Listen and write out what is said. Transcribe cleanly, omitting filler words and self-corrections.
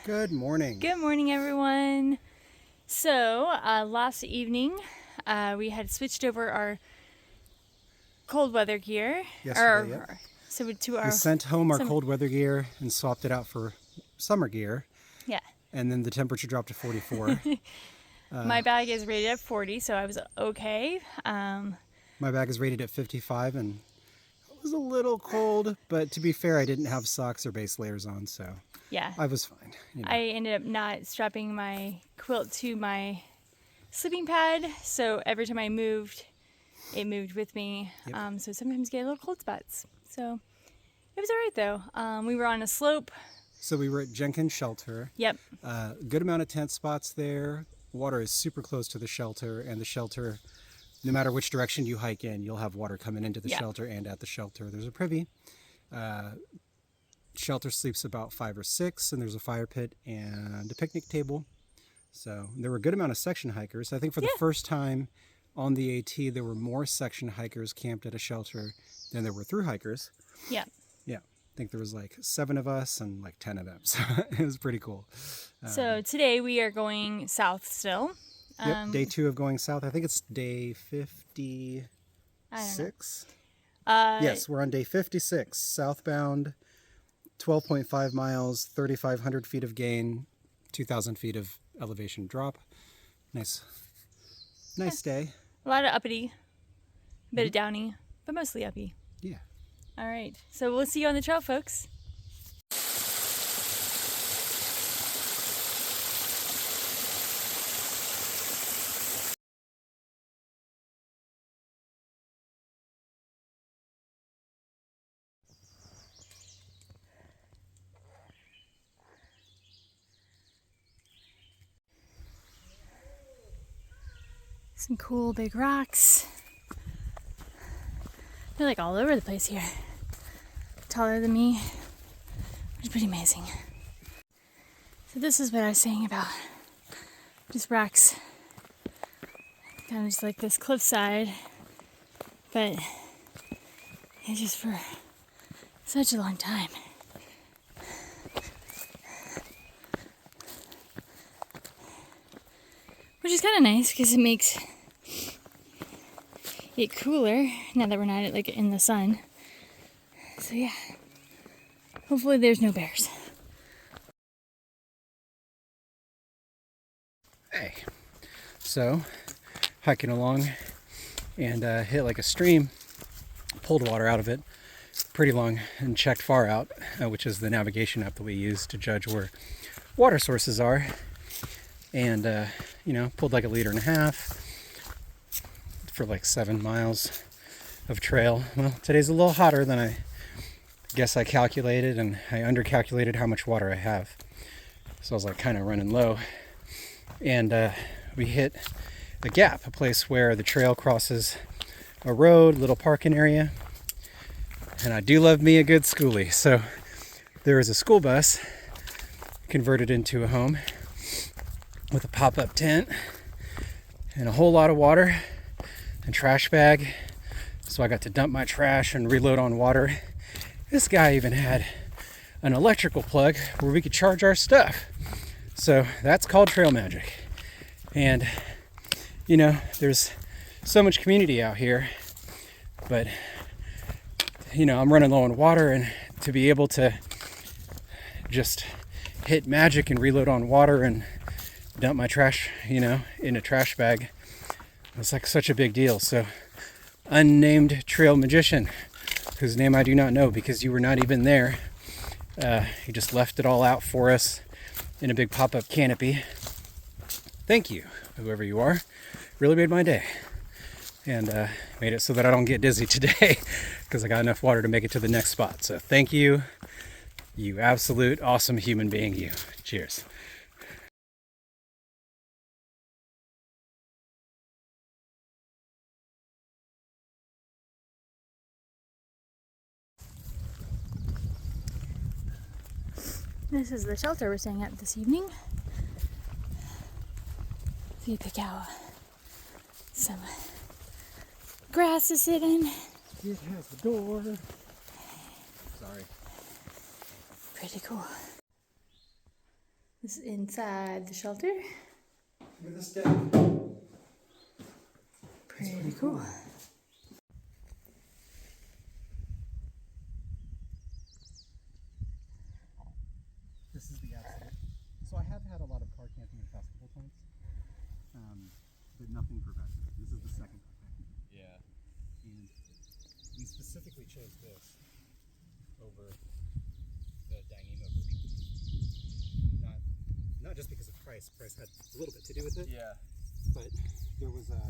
Good morning. Good morning, everyone. So, last evening, we had switched over our cold weather gear. Yesterday, yep. To We our sent home our some- cold weather gear and swapped it out for summer gear, Yeah. and then the temperature dropped to 44. My bag is rated at 40, so I was okay. My bag is rated at 55, and it was a little cold, but to be fair, I didn't have socks or base layers on, so Yeah. I was fine. I ended up not strapping my quilt to my sleeping pad, so every time I moved, it moved with me. Yep. So sometimes get little cold spots. So it was all right though. We were on a slope. So we were at Jenkins Shelter. Yep. Good amount of tent spots there. Water is super close to the shelter, and the shelter, no matter which direction you hike in, you'll have water coming into the shelter and at the shelter. There's a privy. Shelter sleeps about 5 or 6, and there's a fire pit and a picnic table. So there were a good amount of section hikers. I think for the first time on the AT, there were more section hikers camped at a shelter than there were through hikers. Yeah. Yeah. I think there was like 7 of us and like 10 of them. So it was pretty cool. So today we are going south still. Yep. Day 2 of going south. I think it's day 56. Yes, we're on day 56. Southbound, 12.5 miles, 3,500 feet of gain, 2,000 feet of elevation drop. Nice day. A lot of uppity, a bit of downy, but mostly uppy. Yeah. All right. So we'll see you on the trail, folks. Some cool big rocks. They're like all over the place here. Taller than me, which is pretty amazing. So this is what I was saying about just rocks. Kind of just like this cliffside, but it's just for such a long time. Which is kind of nice because it makes it cooler now that we're not like in the sun. So yeah, hopefully there's no bears. Hey. So, hiking along and hit like a stream, pulled water out of it pretty long and checked far out, which is the navigation app that we use to judge where water sources are. And, pulled like 1.5 liters for like 7 miles of trail. Well, today's a little hotter than I guess I calculated, and I undercalculated how much water I have. So I was like kind of running low. And we hit a gap, a place where the trail crosses a road, little parking area. And I do love me a good schoolie. So there is a school bus converted into a home with a pop-up tent and a whole lot of water and trash bag. So I got to dump my trash and reload on water. This guy even had an electrical plug where we could charge our stuff. So that's called trail magic. And there's so much community out here, but I'm running low on water, and to be able to just hit magic and reload on water and dump my trash, in a trash bag, it's like such a big deal. So unnamed trail magician, whose name I do not know because you were not even there, he just left it all out for us in a big pop-up canopy. Thank you, whoever you are. Really made my day. And made it so that I don't get dizzy today because I got enough water to make it to the next spot. So thank you, you absolute awesome human being, you. Cheers. This is the shelter we're staying at this evening. So you pick out some grass to sit in. It has the door. Sorry. Pretty cool. This is inside the shelter. Look at this deck. Pretty cool. This is the absolute. So I have had a lot of car camping in festival tents, but nothing professional. This is the second car camping. Yeah. And we specifically chose this over The Dyneema version. not just because of price. Price had a little bit to do with it, Yeah. but there was a